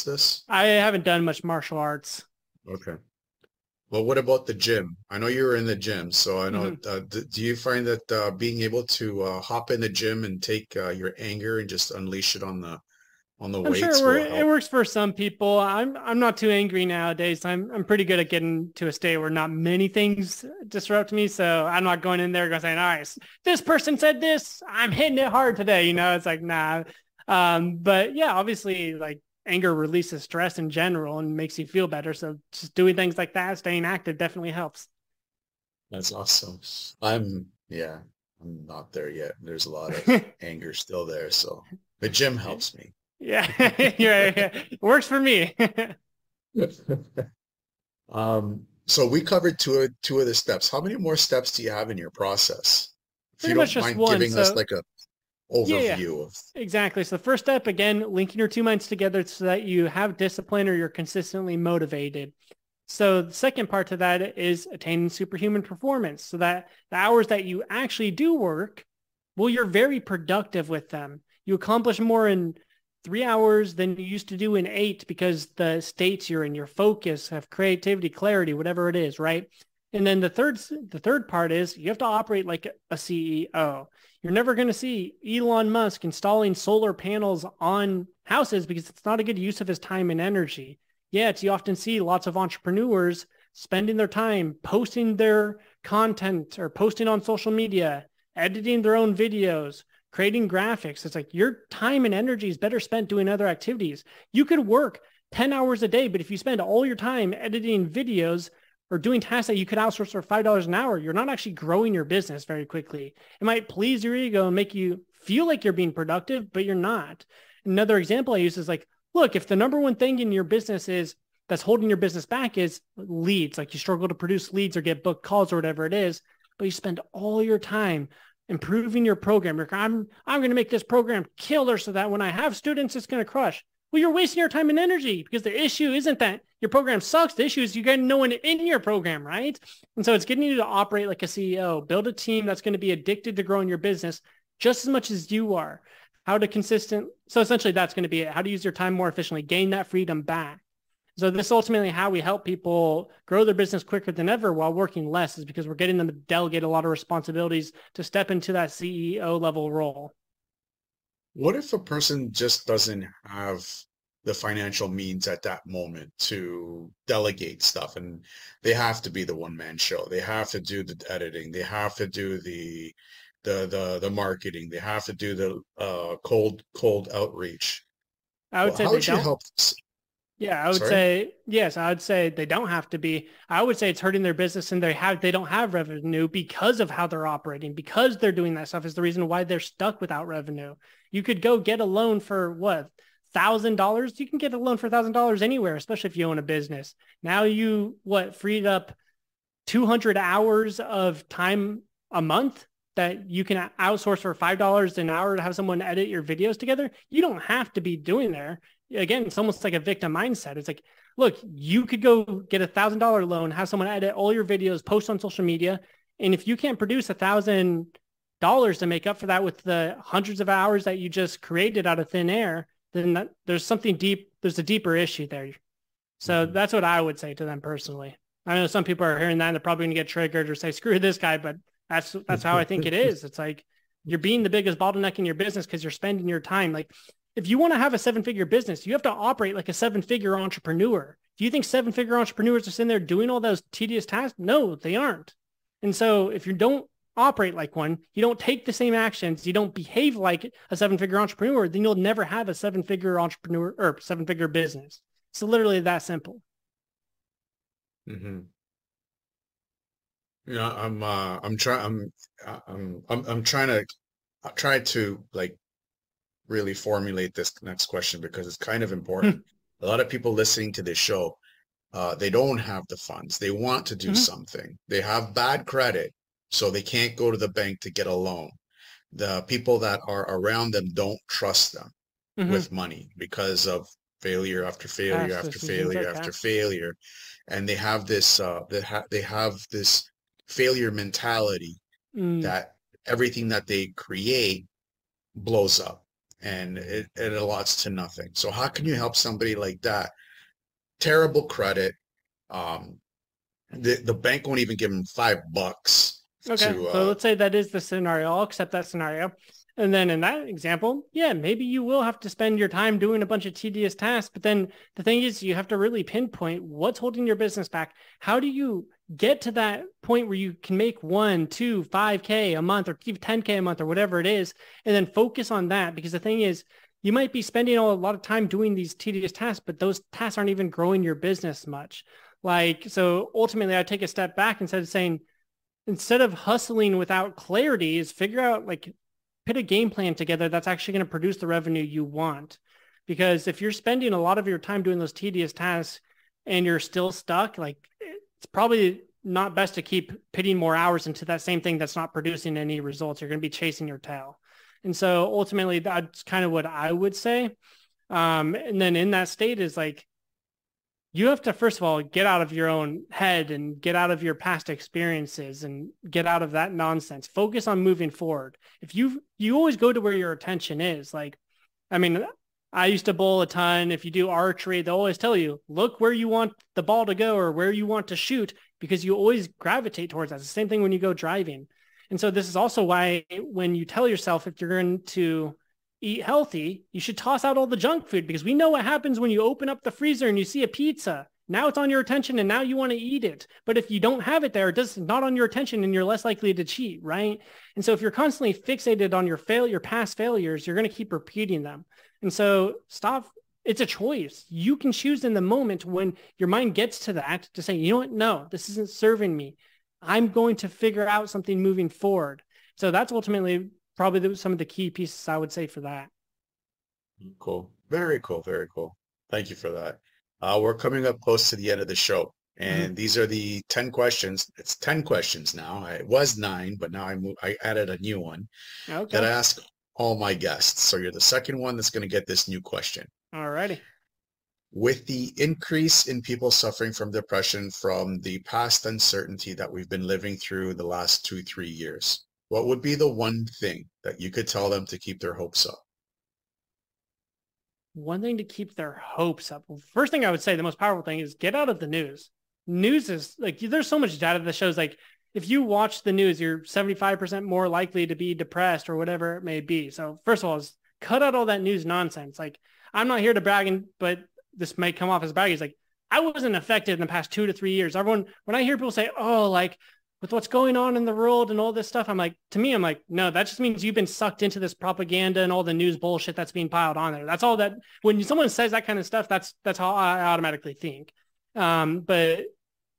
this? I haven't done much martial arts. Okay. Well, what about the gym? I know you were in the gym, so I know. Do you find that being able to hop in the gym and take your anger and just unleash it on the weights sure will help? it works for some people. I'm not too angry nowadays. I'm pretty good at getting to a state where not many things disrupt me. So I'm not going in there going saying, all right, this person said this, I'm hitting it hard today. It's like, nah. But yeah, obviously like anger releases stress in general and makes you feel better. So just doing things like that, staying active definitely helps. That's awesome. I'm not there yet. There's a lot of anger still there. So the gym helps me. Yeah, yeah, it works for me. So we covered two of the steps. How many more steps do you have in your process? If Pretty you much don't just mind one. giving us like a overview of. Exactly. So the first step, again, linking your two minds together so that you have discipline or you're consistently motivated. So the second part to that is attaining superhuman performance, so that the hours that you actually do work, well, you're very productive with them. You accomplish more in 3 hours than you used to do in 8 because the states you're in, your focus, have creativity, clarity, whatever it is, right? And then the third part is you have to operate like a CEO. You're never going to see Elon Musk installing solar panels on houses because it's not a good use of his time and energy. Yet you often see lots of entrepreneurs spending their time posting their content or posting on social media, editing their own videos, creating graphics. It's like your time and energy is better spent doing other activities. You could work 10 hours a day, but if you spend all your time editing videos or doing tasks that you could outsource for $5 an hour, you're not actually growing your business very quickly. It might please your ego and make you feel like you're being productive, but you're not. Another example I use is like, look, if the number one thing in your business is that's holding your business back is leads, like you struggle to produce leads or get booked calls or whatever it is, but you spend all your time improving your program. I'm going to make this program killer so that when I have students, it's going to crush. Well, you're wasting your time and energy because the issue isn't that your program sucks. The issue is you got no one in your program, right? And so it's getting you to operate like a CEO, build a team that's going to be addicted to growing your business just as much as you are. So essentially that's going to be it. How to use your time more efficiently, gain that freedom back. So this is ultimately how we help people grow their business quicker than ever while working less, is because we're getting them to delegate a lot of responsibilities to step into that CEO level role. What if a person just doesn't have the financial means at that moment to delegate stuff, and they have to be the one-man show? They have to do the editing. They have to do the marketing. They have to do the cold outreach. I would say how would you help? Yeah, I would say, yes, I would say they don't have to be. I would say it's hurting their business and they don't have revenue because of how they're operating, because they're doing that stuff is the reason why they're stuck without revenue. You could go get a loan for what? $1,000. You can get a loan for $1,000 anywhere, especially if you own a business. Now you, freed up 200 hours of time a month that you can outsource for $5 an hour to have someone edit your videos together. You don't have to be doing there. Again, it's almost like a victim mindset. It's like, look, you could go get $1,000 loan, have someone edit all your videos, post on social media. And if you can't produce $1,000 to make up for that with the hundreds of hours that you just created out of thin air, then there's something deep. There's a deeper issue there. So that's what I would say to them personally. I know some people are hearing that and they're probably going to get triggered or say, screw this guy. But that's how I think it is. It's like you're being the biggest bottleneck in your business because you're spending your time. Like, if you want to have a 7-figure business, you have to operate like a 7-figure entrepreneur. Do you think 7-figure entrepreneurs are sitting there doing all those tedious tasks? No, they aren't. And so if you don't operate like one, you don't take the same actions, you don't behave like a 7-figure entrepreneur, then you'll never have a 7-figure entrepreneur or 7-figure business. It's literally that simple. Mm-hmm. You know, I'm trying to like really formulate this next question because it's kind of important. A lot of people listening to this show, they don't have the funds. They want to do something. They have bad credit, so they can't go to the bank to get a loan. The people that are around them don't trust them with money because of failure after failure after failure after failure, and they have this they have this failure mentality that everything that they create blows up and it allots to nothing. So how can you help somebody like that? Terrible credit. The bank won't even give them $5. Okay, so let's say that is the scenario. I'll accept that scenario. And then in that example, yeah, maybe you will have to spend your time doing a bunch of tedious tasks. But then the thing is, you have to really pinpoint what's holding your business back. How do you get to that point where you can make 1, 2, 5K a month or even 10K a month or whatever it is, and then focus on that? Because the thing is, you might be spending a lot of time doing these tedious tasks, but those tasks aren't even growing your business much. So ultimately I take a step back instead of hustling without clarity, is figure out, put a game plan together that's actually going to produce the revenue you want. Because if you're spending a lot of your time doing those tedious tasks and you're still stuck, it's probably not best to keep pitting more hours into that same thing that's not producing any results. You're going to be chasing your tail. And so ultimately that's kind of what I would say. And then in that state is you have to, first of all, get out of your own head and get out of your past experiences and get out of that nonsense. Focus on moving forward. If you always go to where your attention is. I used to bowl a ton. If you do archery, they'll always tell you, look where you want the ball to go or where you want to shoot, because you always gravitate towards that. It's the same thing when you go driving. And so this is also why when you tell yourself, if you're going to eat healthy, you should toss out all the junk food, because we know what happens when you open up the freezer and you see a pizza. Now it's on your attention and now you want to eat it. But if you don't have it there, it's not on your attention and you're less likely to cheat, right? And so if you're constantly fixated on your past failures, you're going to keep repeating them. And so stop. It's a choice. You can choose in the moment when your mind gets to that to say, you know what? No, this isn't serving me. I'm going to figure out something moving forward. So that's ultimately probably some of the key pieces I would say for that. Cool. Very cool. Very cool. Thank you for that. We're coming up close to the end of the show. And these are the 10 questions. It's 10 questions now. It was 9, but now I added a new one that I ask all my guests. So you're the second one that's going to get this new question. All righty. With the increase in people suffering from depression from the past uncertainty that we've been living through the last 2-3 years, what would be the one thing that you could tell them to keep their hopes up? One thing to keep their hopes up. Well, first thing I would say, the most powerful thing is get out of the news. News is like, there's so much data that shows like, if you watch the news, you're 75% more likely to be depressed or whatever it may be. So first of all, is cut out all that news nonsense. Like, I'm not here to brag, but this may come off as bragging. It's like, I wasn't affected in the past 2 to 3 years. Everyone, when I hear people say, oh, like with what's going on in the world and all this stuff, I'm like, no, that just means you've been sucked into this propaganda and all the news bullshit that's being piled on there. That's all that, when someone says that kind of stuff, that's how I automatically think. But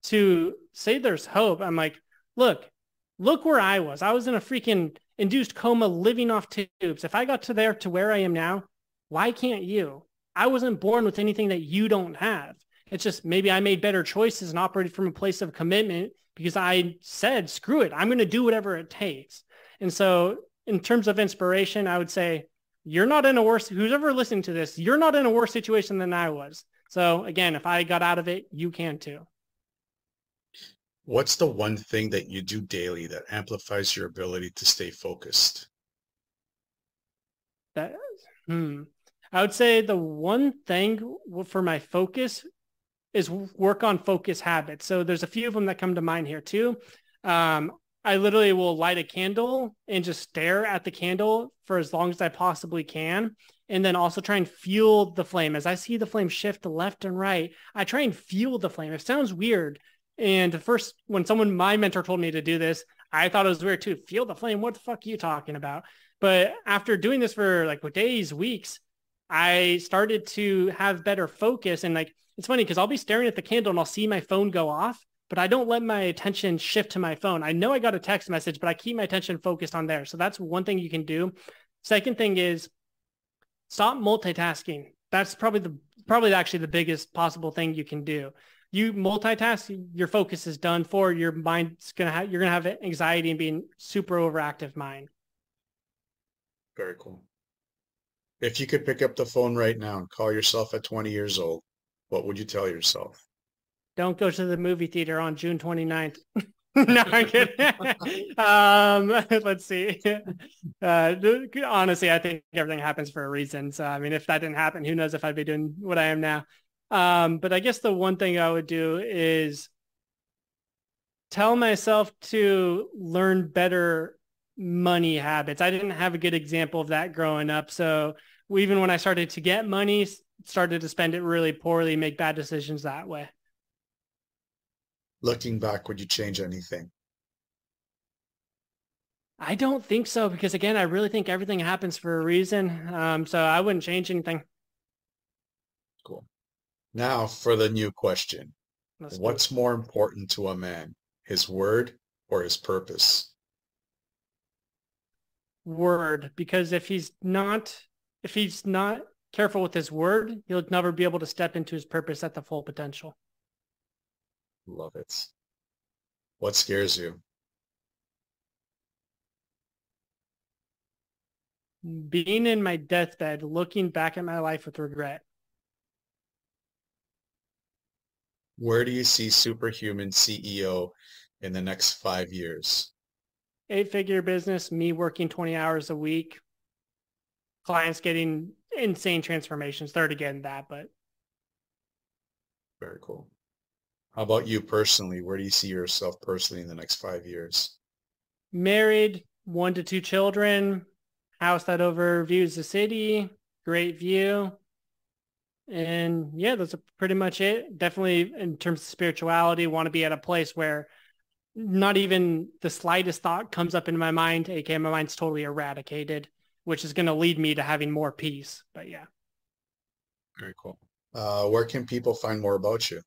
to say there's hope, I'm like, look where I was. I was in a freaking induced coma living off tubes. If I got to where I am now, why can't you? I wasn't born with anything that you don't have. It's just maybe I made better choices and operated from a place of commitment because I said, screw it, I'm going to do whatever it takes. And so in terms of inspiration, I would say, you're not in a worse, who's ever listening to this, you're not in a worse situation than I was. So again, if I got out of it, you can too. What's the one thing that you do daily that amplifies your ability to stay focused? I would say the one thing for my focus is work on focus habits. So there's a few of them that come to mind here too. I literally will light a candle and just stare at the candle for as long as I possibly can. And then also try and fuel the flame. As I see the flame shift to left and right, I try and fuel the flame. It sounds weird. And at first, when my mentor told me to do this, I thought it was weird too. Fuel the flame. What the fuck are you talking about? But after doing this for like days, weeks, I started to have better focus. And like, it's funny because I'll be staring at the candle and I'll see my phone go off, but I don't let my attention shift to my phone. I know I got a text message, but I keep my attention focused on there. So that's one thing you can do. Second thing is stop multitasking. That's probably actually the biggest possible thing you can do. You multitask, your focus is done for. Your mind's you're gonna have anxiety and being super overactive mind. Very cool. If you could pick up the phone right now and call yourself at 20 years old, what would you tell yourself? Don't go to the movie theater on June 29th. No, I'm kidding. Let's see. Honestly, I think everything happens for a reason. So, I mean, if that didn't happen, who knows if I'd be doing what I am now. But I guess the one thing I would do is tell myself to learn better money habits. I didn't have a good example of that growing up. So even when I started to get money, started to spend it really poorly, make bad decisions that way. Looking back, would you change anything? I don't think so, because again, I really think everything happens for a reason. So I wouldn't change anything. Cool. Now for the new question. What's more important to a man, his word or his purpose? Word, because if he's not careful with his word, he'll never be able to step into his purpose at the full potential. Love it. What scares you? Being in my deathbed, looking back at my life with regret. Where do you see Superhuman CEO in the next 5 years? 8-figure business, me working 20 hours a week, clients getting insane transformations. They're already getting that, but. Very cool. How about you personally? Where do you see yourself personally in the next 5 years? Married, 1 to 2 children, house that overviews the city, great view, And yeah, that's pretty much it. Definitely in terms of spirituality, want to be at a place where not even the slightest thought comes up in my mind, aka my mind's totally eradicated, which is going to lead me to having more peace. But yeah. Very cool. Where can people find more about you?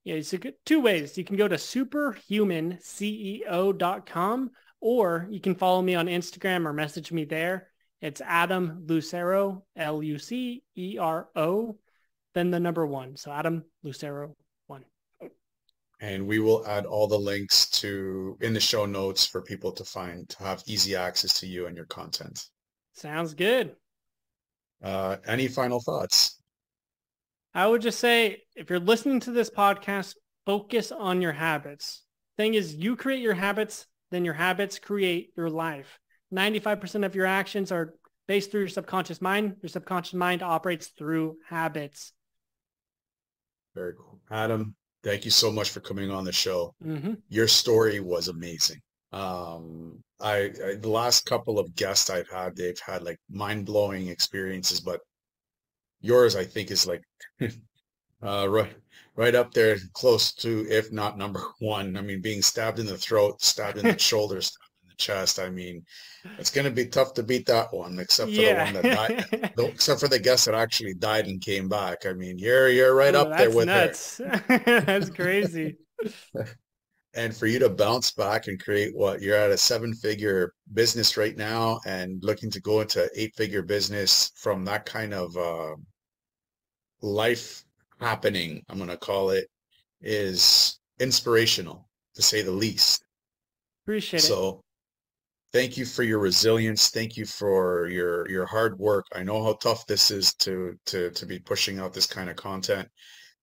Yeah, it's two ways. You can go to superhumanceo.com, or you can follow me on Instagram or message me there. It's Adam Lucero, Lucero, then the number 1. So Adam Lucero 1. And we will add all the links in the show notes for people to have easy access to you and your content. Sounds good. Any final thoughts? I would just say, if you're listening to this podcast, focus on your habits. Thing is, you create your habits, then your habits create your life. 95% of your actions are based through your subconscious mind. Your subconscious mind operates through habits. Very cool. Adam, thank you so much for coming on the show. Mm-hmm. Your story was amazing. The last couple of guests I've had, they've had like mind-blowing experiences, but yours, I think, is like right up there, close to, if not number 1. I mean, being stabbed in the throat, stabbed in the shoulder, stabbed in the chest. I mean, it's going to be tough to beat that one, except for the one that died, except for the guest that actually died and came back. I mean, you're right up there with nuts. That's crazy. And for you to bounce back and create you're at a 7-figure business right now and looking to go into 8-figure business from that kind of life happening, I'm going to call it, is inspirational, to say the least. Appreciate it. So thank you for your resilience. Thank you for your hard work. I know how tough this is to be pushing out this kind of content.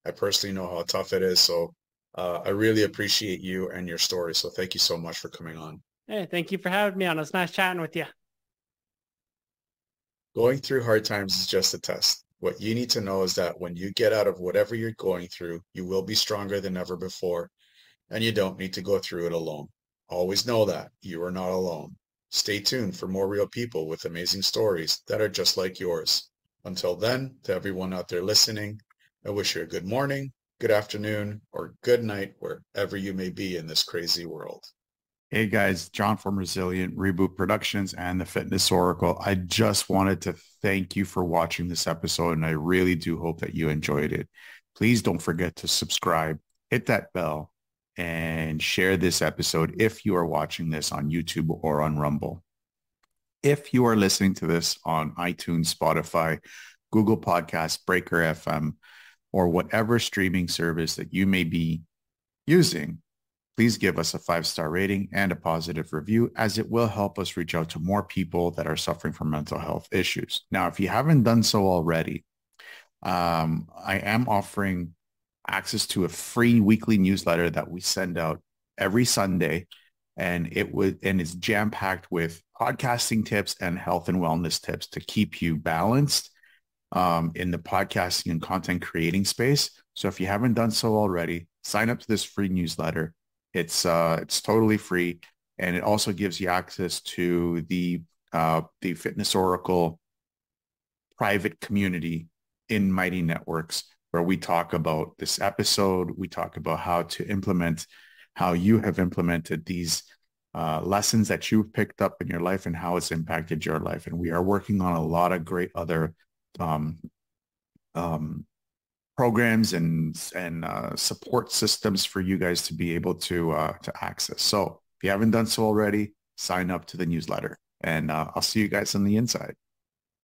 I personally know how tough it is. So I really appreciate you and your story. So thank you so much for coming on. Hey, thank you for having me on. It's nice chatting with you. Going through hard times is just a test. What you need to know is that when you get out of whatever you're going through, you will be stronger than ever before, and you don't need to go through it alone. Always know that you are not alone. Stay tuned for more real people with amazing stories that are just like yours. Until then, to everyone out there listening, I wish you a good morning, good afternoon, or good night wherever you may be in this crazy world. Hey guys, John from Resilient Reboot Productions and the Fitness Oracle. I just wanted to thank you for watching this episode, and I really do hope that you enjoyed it. Please don't forget to subscribe, hit that bell, and share this episode if you are watching this on YouTube or on Rumble. If you are listening to this on iTunes, Spotify, Google Podcasts, Breaker FM, or whatever streaming service that you may be using, please give us a 5-star rating and a positive review, as it will help us reach out to more people that are suffering from mental health issues. Now, if you haven't done so already, I am offering access to a free weekly newsletter that we send out every Sunday, and it's jam-packed with podcasting tips and health and wellness tips to keep you balanced in the podcasting and content creating space. So if you haven't done so already, sign up to this free newsletter. It's totally free, and it also gives you access to the Fitness Oracle private community in Mighty Networks, where we talk about this episode. We talk about how you have implemented these lessons that you've picked up in your life and how it's impacted your life. And we are working on a lot of great other programs and support systems for you guys to be able to access. So if you haven't done so already, sign up to the newsletter, and I'll see you guys on the inside.